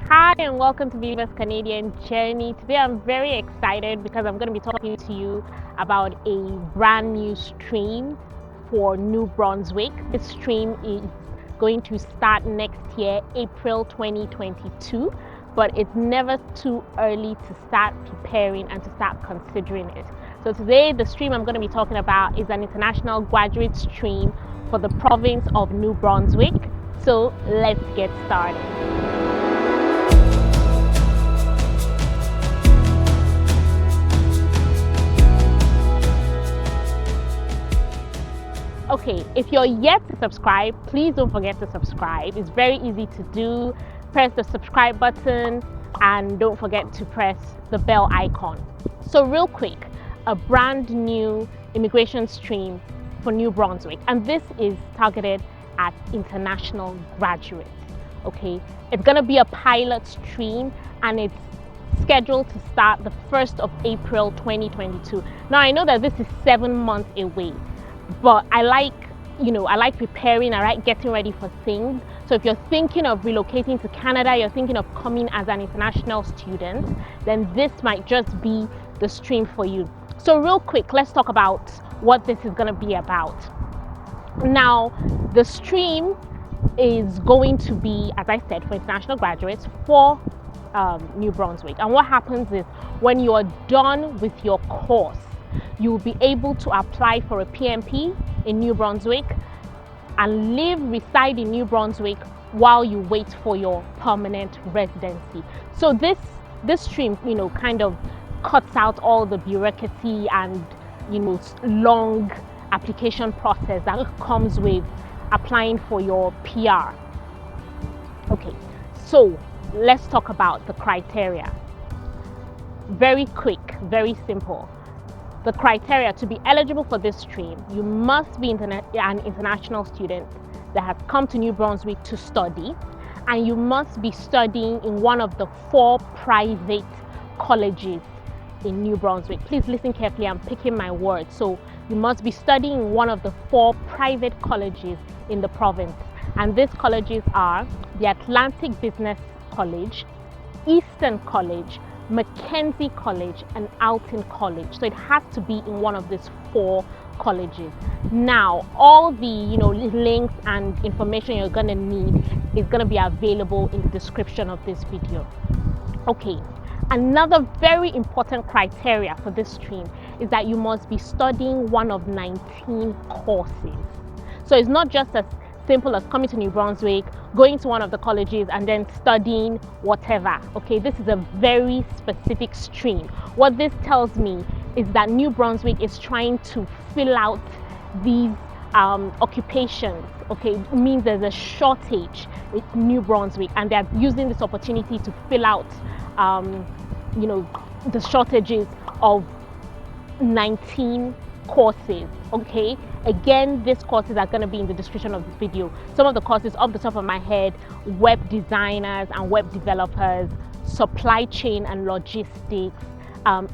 Hi and welcome to Viva's Canadian Journey. Today I'm very excited because I'm going to be talking to you about a brand new stream for New Brunswick. This stream is going to start next year, April 2022, but it's never too early to start preparing and to start considering it. So today the stream I'm going to be talking about is an international graduate stream for the province of New Brunswick. So let's get started. Okay, if you're yet to subscribe, please don't forget to subscribe. It's very easy to do. Press the subscribe button and don't forget to press the bell icon. So real quick, a brand new immigration stream for New Brunswick, and this is targeted at international graduates. Okay, it's gonna be a pilot stream and it's scheduled to start the 1st of April 2022. Now I know that this is 7 months away, but I like preparing, I like getting ready for things. So if you're thinking of relocating to Canada, you're thinking of coming as an international student, then this might just be the stream for you. So real quick, let's talk about what this is going to be about. Now, the stream is going to be, as I said, for international graduates for New Brunswick. And what happens is when you're done with your course, you'll be able to apply for a PMP in New Brunswick and reside in New Brunswick while you wait for your permanent residency. So this stream, kind of cuts out all the bureaucracy and, long application process that comes with applying for your PR. Okay, so let's talk about the criteria. Very quick, very simple. The criteria to be eligible for this stream: you must be an international student that has come to New Brunswick to study, and you must be studying in one of the 4 private colleges in New Brunswick. Please listen carefully, I'm picking my words. So you must be studying in one of the 4 private colleges in the province, and these colleges are the Atlantic Business College, Eastern College, Mackenzie College, and Alton College. So it has to be in one of these 4 colleges. Now all the links and information you're going to need is going to be available in the description of this video. Okay, another very important criteria for this stream is that you must be studying one of 19 courses. So it's not just as simple as coming to New Brunswick, going to one of the colleges and then studying whatever. Okay, this is a very specific stream. What this tells me is that New Brunswick is trying to fill out these occupations. Okay, it means there's a shortage with New Brunswick, and they're using this opportunity to fill out the shortages of 19 courses. Okay, again, these courses are going to be in the description of this video. Some of the courses off the top of my head: web designers and web developers, supply chain and logistics,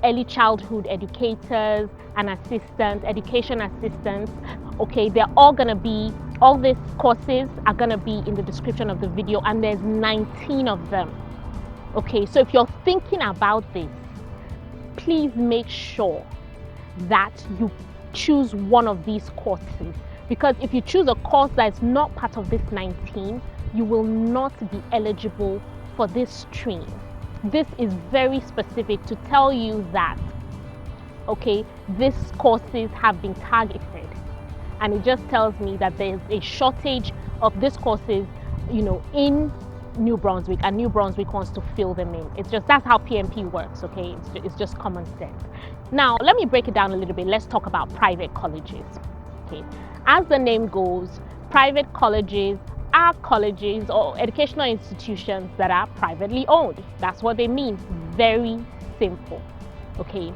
early childhood educators and assistants, education assistants. Okay, all these courses are going to be in the description of the video, and there's 19 of them. Okay, so if you're thinking about this, please make sure that you choose one of these courses, because if you choose a course that is not part of this 19, you will not be eligible for this stream. This is very specific to tell you that, okay, these courses have been targeted, and it just tells me that there's a shortage of these courses in New Brunswick, and New Brunswick wants to fill them in. That's how PMP works. Okay, it's just common sense. Now let me break it down a little bit. Let's talk about private colleges. Okay, as the name goes, private colleges are colleges or educational institutions that are privately owned. That's what they mean. Very simple. Okay,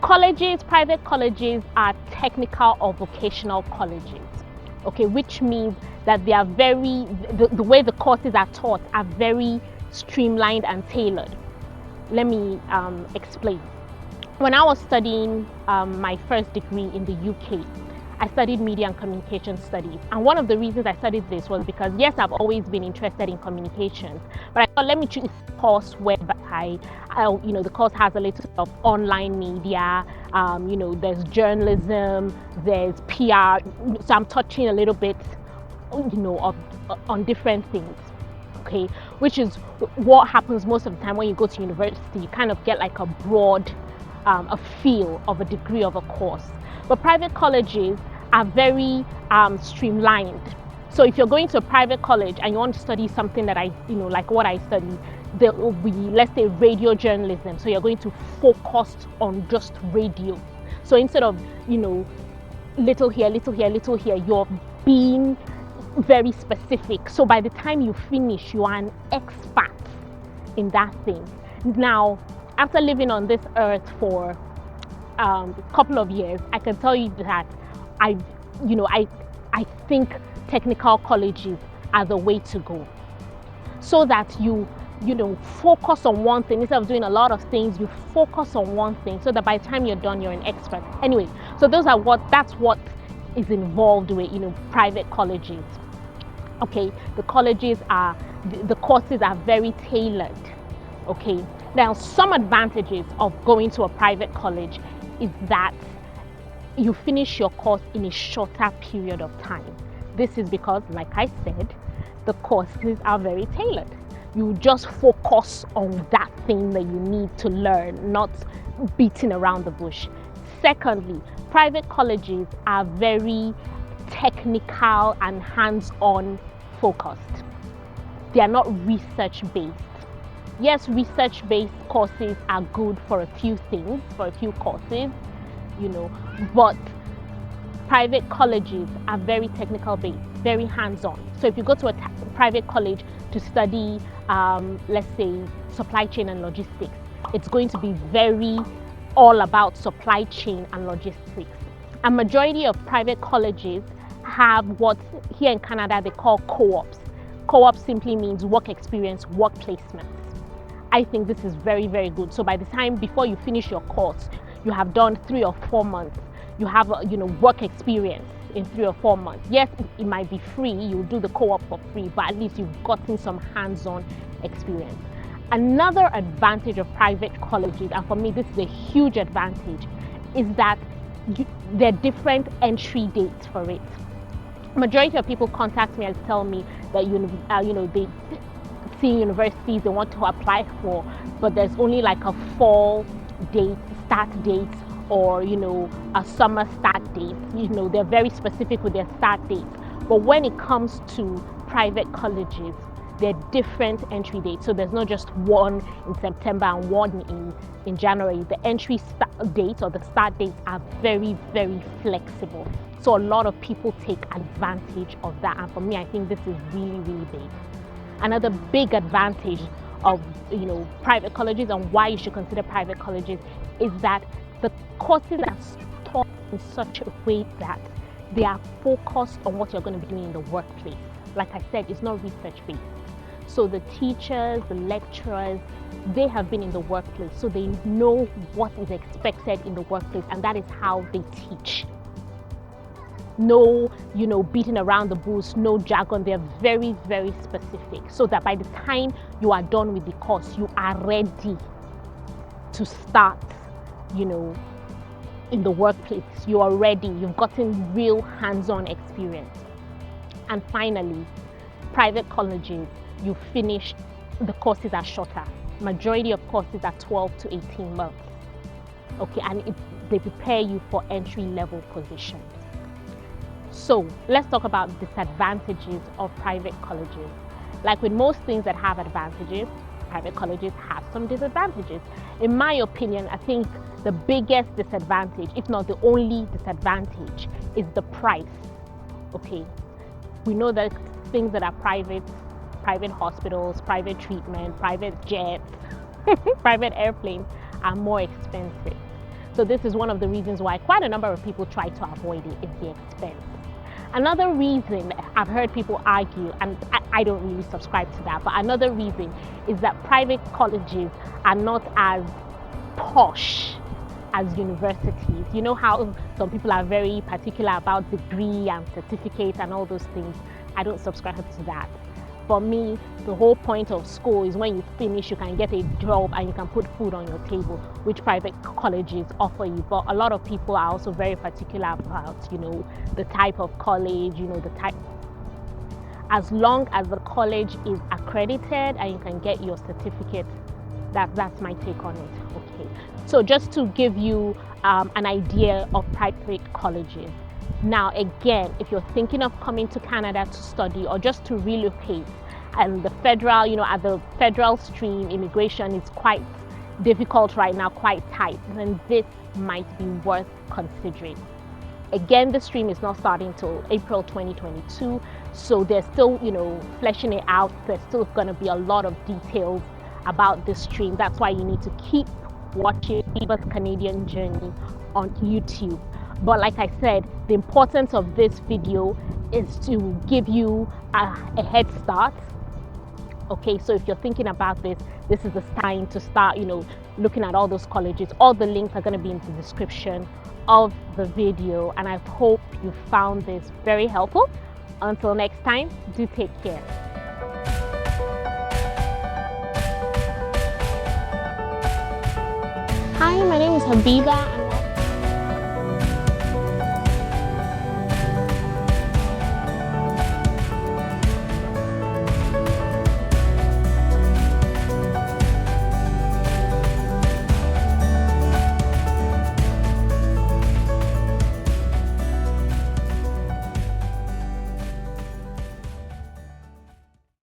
private colleges are technical or vocational colleges. Okay, which means that they are the way the courses are taught are very streamlined and tailored. Let me explain. When I was studying my first degree in the UK, I studied media and communication studies. And one of the reasons I studied this was because, yes, I've always been interested in communications, but I thought, let me choose a course where the course has a little of online media, there's journalism, there's PR. So I'm touching a little bit, on different things. Okay, which is what happens most of the time when you go to university. You kind of get like a broad a feel of a degree of a course. But private colleges are very streamlined. So if you're going to a private college and you want to study something that like what I study, there will be, let's say, radio journalism. So you're going to focus on just radio. So instead of, little here, little here, little here, you're being very specific. So by the time you finish, you are an expert in that thing. Now, after living on this earth for a couple of years, I can tell you that I think technical colleges are the way to go, so that you focus on one thing instead of doing a lot of things. You focus on one thing, so that by the time you're done, you're an expert. Anyway, so that's what is involved with private colleges. Okay, the courses are very tailored. Okay, now some advantages of going to a private college is that you finish your course in a shorter period of time. This is because, like I said, the courses are very tailored. You just focus on that thing that you need to learn, not beating around the bush. Secondly, private colleges are very technical and hands-on focused. They are not research-based. Yes, research-based courses are good for a few things, for a few courses, but private colleges are very technical based, very hands-on. So if you go to a private college to study, let's say, supply chain and logistics, it's going to be very all about supply chain and logistics. A majority of private colleges have what here in Canada they call co-ops. Co-op simply means work experience, work placement. I think this is very, very good. So by the time before you finish your course, you have done 3 or 4 months. You have work experience in 3 or 4 months. Yes, it might be free. You'll do the co-op for free, but at least you've gotten some hands-on experience. Another advantage of private colleges, and for me this is a huge advantage, is that there are different entry dates for it. Majority of people contact me and tell me that they see universities they want to apply for, but there's only like a fall date, start date, or a summer start date. They're very specific with their start dates. But when it comes to private colleges, there are different entry dates. So there's not just one in September and one in January. The entry dates or the start dates are very, very flexible. So a lot of people take advantage of that. And for me, I think this is really, really big. Another big advantage of private colleges and why you should consider private colleges is that the courses are taught in such a way that they are focused on what you're going to be doing in the workplace. Like I said, it's not research-based. So the teachers, the lecturers, they have been in the workplace, so they know what is expected in the workplace, and that is how they teach. No, beating around the bush, no jargon. They're very, very specific, so that by the time you are done with the course, you are ready to start, in the workplace. You are ready. You've gotten real hands-on experience. And finally, private colleges, you finish, the courses are shorter. Majority of courses are 12 to 18 months. Okay, and they prepare you for entry-level positions. So let's talk about disadvantages of private colleges. Like with most things that have advantages, private colleges have some disadvantages. In my opinion, I think the biggest disadvantage, if not the only disadvantage, is the price. Okay, we know that things that are private hospitals, private treatment, private jets, private airplanes are more expensive. So this is one of the reasons why quite a number of people try to avoid it, is the expense. Another reason I've heard people argue, and I don't really subscribe to that, but another reason is that private colleges are not as posh as universities. You know how some people are very particular about degree and certificate and all those things. I don't subscribe to that. For me, the whole point of school is when you finish, you can get a job and you can put food on your table, which private colleges offer you. But a lot of people are also very particular about, the type of college, the type. As long as the college is accredited and you can get your certificate, that's my take on it. Okay, so just to give you an idea of private colleges. Now, again, if you're thinking of coming to Canada to study or just to relocate, and the federal, at the federal stream, immigration is quite difficult right now, quite tight, then this might be worth considering. Again, the stream is not starting till April 2022, so they're still, fleshing it out. There's still going to be a lot of details about this stream. That's why you need to keep watching Eva's Canadian Journey on YouTube. But like I said, the importance of this video is to give you a head start. Okay, so if you're thinking about this is the time to start, looking at all those colleges. All the links are going to be in the description of the video, and I hope you found this very helpful. Until next time, do take care. Hi, my name is Habiba, and